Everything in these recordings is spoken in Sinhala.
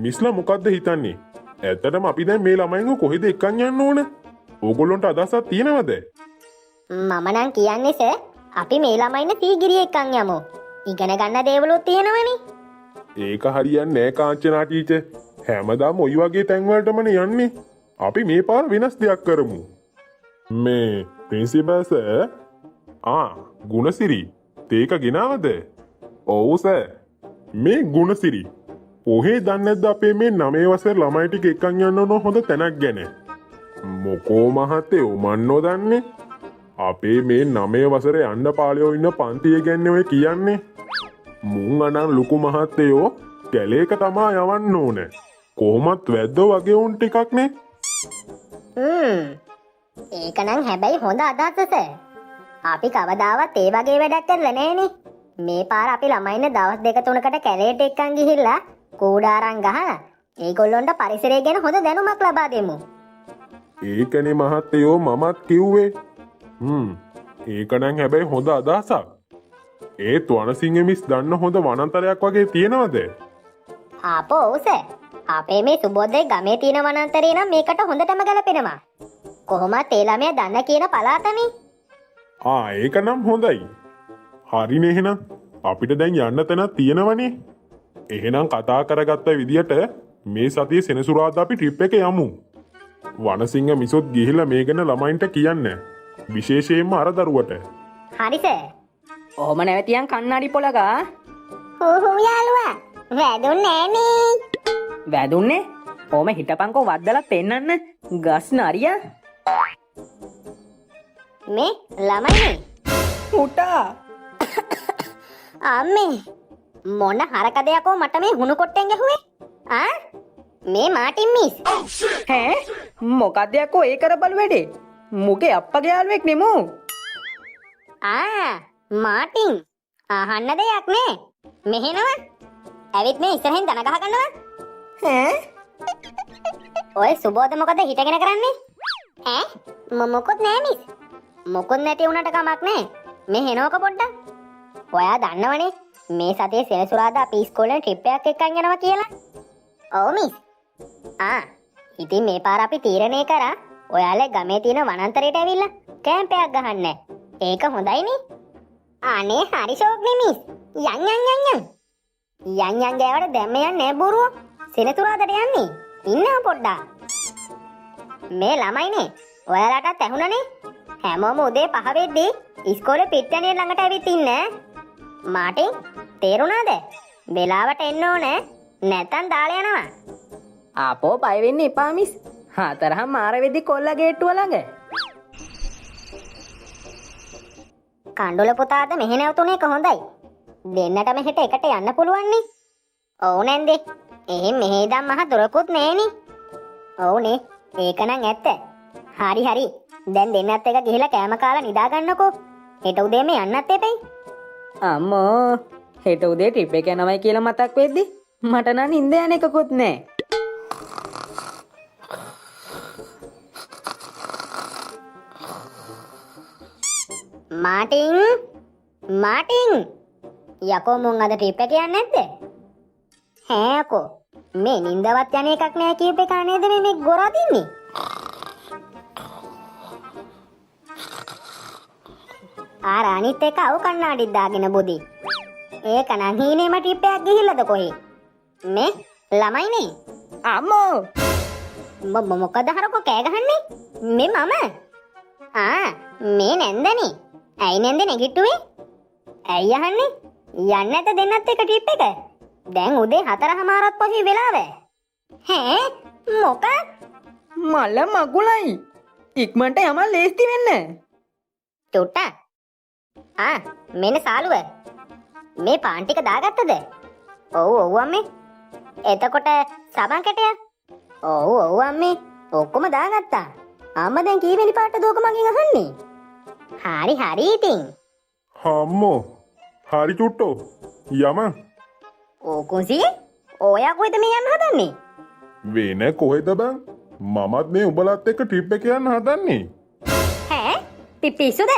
මිස්ලා මොකක්ද හිතන්නේ? ඇත්තටම අපි දැන් මේ ළමයින්ව කොහෙද එක්කන් යන්න ඕන? ඕගොල්ලොන්ට අදහසක් තියෙනවද? මම නම් කියන්නේ සර් අපි මේ ළමයින්ව සීගිරිය එක්කන් යමු. ඉගෙන ගන්න දේවලුත් තියෙනවනේ. ඒක හරියන්නේ නෑ කාංචනා ටීචර්. හැමදාම ওই වගේ තැන්වලටමනේ යන්නේ. අපි මේ පාර වෙනස් දෙයක් කරමු. මේ ප්‍රින්සිපල් සර් ගුණසිරි තේක ගෙනාවද? ඔව් සර්. මේ ගුණසිරි ඔහේ දන්නේ නැද්ද අපේ මේ 9 වසර ළමයි ටික එක්කන් යන්න ඕන හොඳ තැනක් ගැන? මොකෝ මහත්තයෝ මන්නෝ දන්නේ? අපේ මේ 9 වසරේ යන්න පාළයෝ ඉන්න පන්තිය ගැන ඔය කියන්නේ. මුන් අනන් ලොකු මහත්තයෝ කැලේක තමා යවන්න ඕන. කොහොමත් වැද්දෝ වගේ උන් ටිකක් නේ. ඒක නම් හැබැයි හොඳ අදහසක් සර්. අපි කවදාවත් ඒ වගේ වැඩක් කරලා නැහනේ. මේ පාර අපි ළමයින්ව දවස් 2-3කට කැලේට එක්කන් ගිහිල්ලා කූඩාරම් ගහලා ඒගොල්ලොන්ට පරිසරය ගැන හොඳ දැනුමක් ලබා දෙමු. ඒකනේ මහත්තයෝ මමත් කිව්වේ. ඒක නම් හැබැයි හොඳ අදහසක්. ඒත් වනසිංහ මිස් දන්න හොඳ වනාන්තරයක් වගේ තියෙනවද? ආපෝ ඔව් සර්. අපේ මේ සුබෝධේ ගමේ තියෙන වනාන්තරේ නම් මේකට හොඳටම ගැලපෙනවා. කොහොමත් ඒ ළමයා දන්න කියන පළාතනේ. ඒක නම් හොඳයි. හරිනේ එහෙනම් අපිට දැන් යන්න තැනක් තියෙනවනේ. එහෙනම් කතා කරගත්ත විදියට මේ සතියේ සෙනසුරාදා අපි ට්‍රිප් එක යමු. වනසිංහ මිසොත් ගිහිල්ලා මේ ගැන ළමයින්ට කියන්න. විශේෂයෙන්ම අර දරුවට. හරි සර්. ඔහොම නැවතියන් කන්නාඩි පොලගා. හෝ යාළුවා. වැදුන්නේ නෑනේ. වැදුන්නේ? ඔහොම හිටපන්කෝ වද්දලා පෙන්නන්න. ගස් නරියා. මේ ළමයි පුටා. අම්මේ මොන හරකදයකෝ මට මේ හුණු කොට්ටෙන් ගැහුවේ? මේ මාටින් මිස්. ඈ මොකක්ද යකෝ ඒ කරබල් වැඩේ? මුගේ අප්පගේ යාළුවෙක් නෙමෝ. මාටින් අහන්න දෙයක් නේ. මෙහෙනවා. ඇවිත් මේ ඉස්සරහින් දන ගහ ගන්නවා. ඈ ඔය සුබෝධ මොකද හිටගෙන කරන්නේ? මොකොත් නෑ මිස්. මොකොත් නැති වුණාට කමක් නෑ. මේ හෙනවක පොඩ්ඩක්. ඔයා දන්නවනේ මේ සතියේ සෙනසුරාදා අපි ඉස්කෝලේ ට්‍රිප් එකක් එක්කන් යනවා කියලා. ඔව් මිස්. ඉතින් මේ පාර අපි තීරණය කරා ඔයාලේ ගමේ තියෙන වනාන්තරයට ඇවිල්ලා කැම්ප් එකක් ගහන්න. ඒක හොඳයිනේ. අනේ හරි ෂෝක් නේ මිස්. යන්. යන් ගෑවට දැම්ම යන්නේ නෑ බොරුව. සෙනසුරාදාට යන්නේ. ඉන්නවා පොඩ්ඩක්. මේ ළමයිනේ ඔයාලටත් ඇහුණනේ. හැමෝම උදේ 5 වෙද්දී ඉස්කෝලේ පිට්ටනිය ළඟට ඇවිත් ඉන්න. මාටින් තේරුණාද? වෙලාවට එන්න ඕනේ. නැත්තම් දාලා යනවා. ආපෝ බය වෙන්න එපා මිස්. 4 මාර වෙද්දි කොල්ලා ගේට්ටුව ළඟ. කණ්ඩොල පුතාද මෙහෙ නැවතුනේ කොහොඳයි. දෙන්නට මෙහෙට එකට යන්න පුළුවන් නේ. ඔව් නැන්දේ. එහෙන් මෙහෙ ඉඳන් මහ දොරකුත් නෑනේ. ඔව්නේ. ඒක නම් ඇත්ත. හරි. දැන් දෙන්නත් එක ගිහිලා කෑම කාලා නිදා ගන්නකෝ. හෙට උදේම යන්නත් එපෙයි. අම්මෝ හෙට උදේ ට්‍රිප් එක යනවයි කියලා මතක් වෙද්දි මට නම් නිින්ද යන එකකුත් නෑ. මාටින් යකෝ මුන් අද ට්‍රිප් එක යන්නේ නැද්ද? යකෝ මේ නින්දවත් යන එකක් නෑ කියප එක නේද මේ ගොරා දින්නේ? අනිත් එක අවු කන්නාඩිත් දාගෙන බොදි. ඒක නම් හීනේම ට්‍රිප් එකක් ගිහිල්ලාද කොහේ? මේ ළමයිනේ. අම්මෝ මොකද හරකෝ කෑ ගහන්නේ? මේ මම. මේ නැන්දනේ. ඇයි නැන්ද නැගිට්ටුවේ? ඇයි අහන්නේ? යන්නේ නැත දෙන්නත් එක ට්‍රිප් එක. දැන් උදේ 4:00මාරත් පහේ වෙලාව. මොකක්? මල මගුලයි. ඉක්මනට යමල් ලේස්ති වෙන්න. චුට්ටා. මෙන්න සාලුව. මේ පාන් ටික දාගත්තද? ඔව් අම්මේ. එතකොට සබන් කැටය? ඔව් අම්මේ. ඔක්කොම දාගත්තා. අම්මා දැන් කීවෙනි පාටද ඔක මගෙන් අහන්නේ? හරි ඉතින්. අම්මෝ. හරි චුට්ටෝ. යම. කුසි ඔයා කොහෙද මේ යන්න හදන්නේ? වෙන කොහෙද බං? මමත් මේ උඹලත් එක්ක ට්‍රිප් එක යන්න හදන්නේ. පිස්සුද?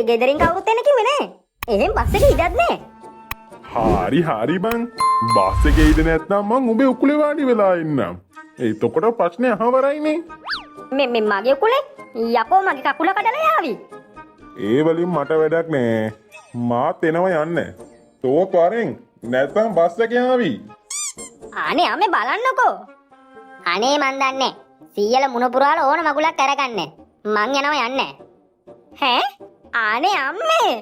ගෙදරින් කවුරුත් එන්න කිව්වේ නෑ. එහෙන් බස් එකේ ඉඩක් නෑ. හරි බං බස් එකේ ඉඳ නැත්නම් මං උඹේ උකුලේ වාඩි වෙලා ඉන්නම්. එතකොට ප්‍රශ්නේ අහවරයිනේ. මේ මගේ උකුලේ යකෝ මගේ කකුල කඩලා යාවි. ඒ වලින් මට වැඩක් නෑ. මාත් එනවා යන්න. තෝ පරෙන් නැත්නම් බස් එකේ ආවි. අනේ අම්මේ බලන්නකෝ. අනේ මන් දන්නේ. සීයල මුණ පුරාල ඕන මගුලක් අරගන්න. මං යනවා යන්නේ. ඈ? අනේ අම්මේ.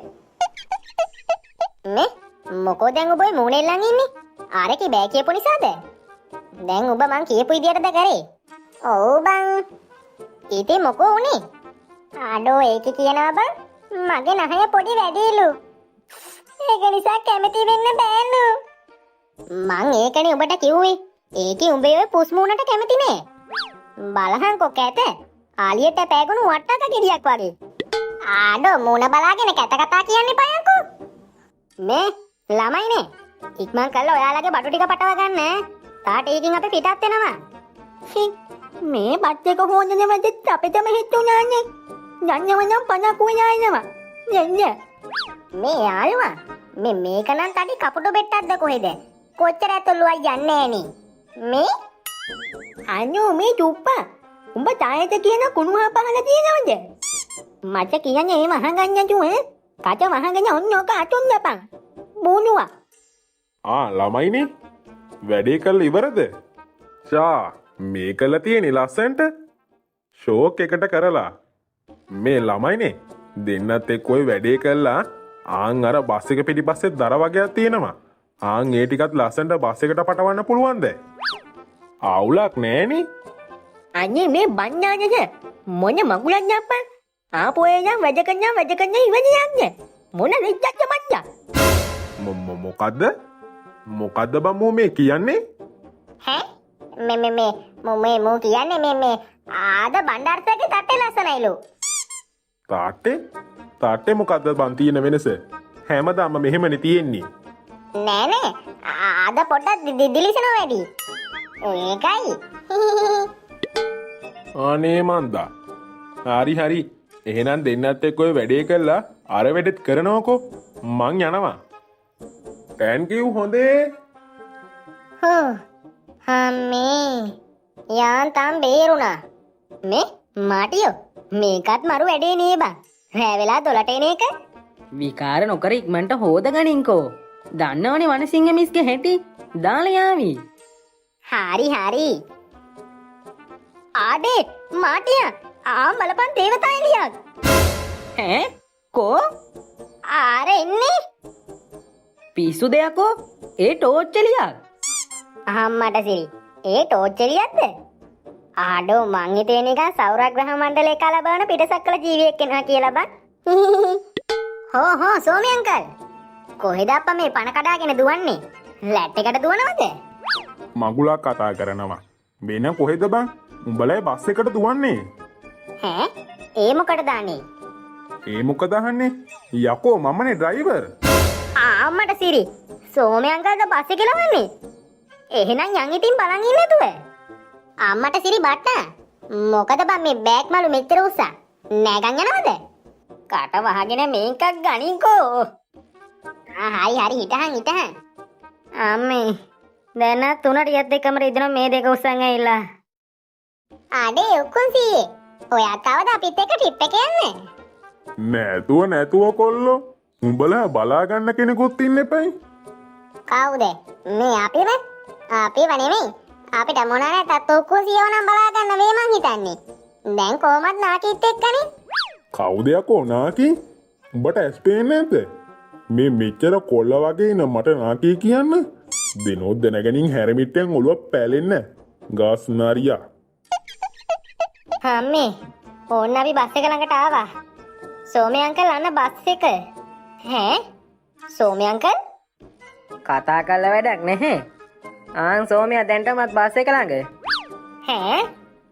මේ මොකෝ දැන් ඔබ මූණේ ළඟ ඉන්නේ? ආරේ බෑ කියපු නිසාද? දැන් ඔබ මං කියපු විදියටද කරේ? ඔව් බං. ඉතින් මොකෝ උනේ? ආඩෝ ඒක කියනවා බං. මගේ නහය පොඩි වැඩිලු. ඒක නිසා කැමති වෙන්න බෑලු. මං ඒකනේ ඔබට කිව්වේ. ඒකේ උඹේ ඔය පුස් මූණට කැමති නෑ. බලහං කොක ඇත. ආලියට පෑගුණු වට්ටක ගෙඩියක් වගේ. ආඩෝ මූණ බලාගෙන කැත කතා කියන්න එපායකෝ. මේ ළමයිනේ. ඉක්මන් කරලා ඔයාලගේ බඩු ටික පටව ගන්න. තාට ඒකින් අපි පිටත් වෙනවා. මේ බත් එක හොඳනේ වැඩත් අපිටම හිතුණානේ. යන්නවනම් පණක් වෙලා යන්න. මේ යාළුවා මේක නම් තඩි කපුටු බෙට්ටක්ද කොහෙද? කොච්චර ඇතුළුවයි යන්නේ ඈනි. මේ අනෝ මේ චුප්පා. උඹ තායත කියන කුණුහා පහල තියනවද? මට කියන්නේ එහෙම අහගන්න චුවේ. කච වහගෙන ඔන්න ඔක අතුන් දපන්. බෝනුවා. ළමයිනේ වැඩේ කරලා ඉවරද? ෂා මේ කළා තියෙන්නේ ලස්සන්ට ෂෝක් එකට කරලා. මේ ළමයිනේ දෙන්නත් එක්ක ඔය වැඩේ කළා. ආන් අර බස් එක පිටිපස්සේ දර වගේක් තියෙනවා. ආන් ඒ ටිකත් ලස්සන්ට බස් එකට පටවන්න පුළුවන්ද? අවුලක් නෑනේ. අනේ මේ බණ්ණානද මොන මගුලක් නැප්පන්. ආපෝේ නම් වැඩ කරන ඉවද යන්නේ. මොන වෙච්චක්ද මච්චා? මොකද්ද බම්මෝ මේ කියන්නේ? ඈ මේ මෝ කියන්නේ මේ ආද බණ්ඩාර්තගේ තට්ටේ ලස්සනයිලු. තාට්ටේ මොකද්ද බන් තියෙන වෙනස? හැමදාම මෙහෙමනේ තියෙන්නේ. නෑ ආද පොඩ්ඩක් දිලිසෙනවා වැඩි. ඒකයි. අනේ මන්දා. හරි. එහෙනම් දෙන්නත් එක්ක ඔය වැඩේ කළා අර වැඩෙත් කරනවකෝ. මං යනවා. thank you හොඳේ. මේ යාන්තම් බේරුණා. මේ මාටියෝ මේකත් මරු වැඩේ නේ බං. රෑ වෙලා 12ට එන එක. විකාර නොකර ඉක්මනට හොද ගනින්කෝ. දන්නවනේ වනසිංහ මිස්ගේ හැටි. දාලා යාවි. හරි. ආඩේ මාටියා බලපන් දේවතා එලියක්. ඈ කෝ? ආර එන්නේ. පිස්සු දෙයක්කෝ. ඒ ටෝච් එලියක්. අහම්මට සිරි. ඒ ටෝච් එලියක්ද? ආඩෝ මං හිතුවේ නිකන් සෞරග්‍රහ මණ්ඩලයේ කලබාන පිටසක්කල ජීවියෙක් වෙනවා කියලා බං. හෝ සෝමි අංකල්. කොහෙද අප්පා මේ පණ කඩාගෙන දුවන්නේ? ලැට් එකට දුවනවද? මගුලක් කතා කරනවා. වෙන කොහෙද බං? උඹලා බස් එකට දුවන්නේ. ඈ ඒ මොකටද අනේ? ඒ මොකද අහන්නේ? යකෝ මමනේ ඩ්‍රයිවර්. අම්මට සිරි. සෝමි අංකල්ද බස් එකේ ලවන්නේ? එහෙනම් යන් ඉතින් බලන් ඉන්න නැතුව. අම්මට සිරි බට්ටා. මොකද බං මේ බෑග් මලු මෙච්චර උස්සා? නෑගන් යනවද? කට වහගෙන මේකක් ගනින්කෝ. හරි හිටහන්. අම්මේ දැන් 3ට යත් දෙකම රිදෙන මේ දෙක උස්සන් ඇවිල්ලා. අඩේ උකුන්සී. ඔයා කවද අපිත් එක්ක ට්‍රිප් එක යන්නේ? නැතුව කොල්ලෝ. උඹලා බලා ගන්න කෙනෙකුත් ඉන්න එපයි. කවුද? මේ අපිව නෙමෙයි. අපිට මොන නැතත් උකුන්සියව නම් බලා ගන්න වේ මං හිතන්නේ. දැන් කොහමත් නාකිත් එක්කනේ. කවුද යකෝ නාකි? උඹට ඇස් පේන්නේ නැද්ද? මේ මෙච්චර කොල්ල වගේ ඉන්න මට නාකි කියන්න. දිනෝත් දැනගනින් හැරමිටෙන් ඔළුව පැලෙන්න. ගාස් නාරියා. අම්මේ ඕන්න අපි බස් එක ළඟට ආවා. සෝමි අංකල් අන්න බස් එක. ඈ සෝමි අංකල් කතා කරලා වැඩක් නැහැ. ආන් සෝමියා දැන්ටමත් බස් එක ළඟ. ඈ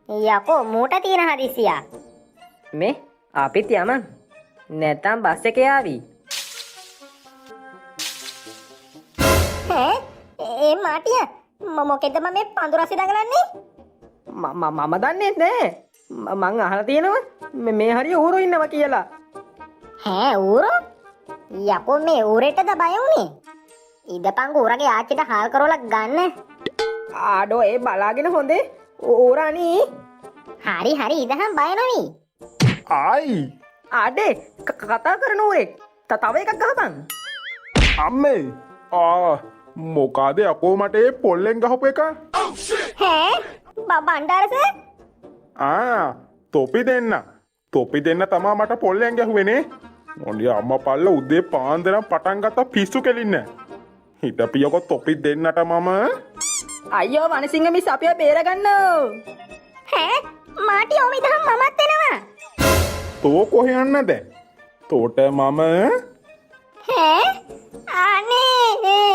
යකෝ මූට තියෙන හදිසියා. මේ අපිත් යමන්. නැත්තම් බස් එකේ ආවි. ඒ මාටියා මොකෙද මේ පඳුරසි දඟලන්නේ? මම දන්නේ නැහැ. මං අහලා තියෙනවා මේ හරිය ඌරෝ ඉන්නවා කියලා. ඌරෝ? යකෝ මේ ඌරේටද බය වුනේ? ඉදපං ඌරගේ ආච්චිට හාල් කරවලා ගන්න. ආඩෝ ඒ බලාගෙන හොඳේ ඕරානී හරි හරි ඉදහම් බය නොවි. ආයි ආඩේ කතා කරන ඌරෙක් තව එකක් ගහපන්. අම්මේ මොකාද යකෝ මට ඒ පොල්ලෙන් ගහපු එක ඈ බණ්ඩාරස තොපි දෙන්න තමා මට පොල්ලෙන් ගැහුවනේ. මොන්ඩිය අම්ම පල්ල උදේ පාන්දරම් පටන් ගත්තා පිස්සු කෙලින්න. හිටපියකො තොපි දෙන්නට මම අයියෝ වනසිංහ මිස් අපිව බේරගන්න. ඈ මාටි ඔම ඉදහම් මමත් එනවා. තෝ කොහෙ යන්නද? තෝට මම ඈ අනේ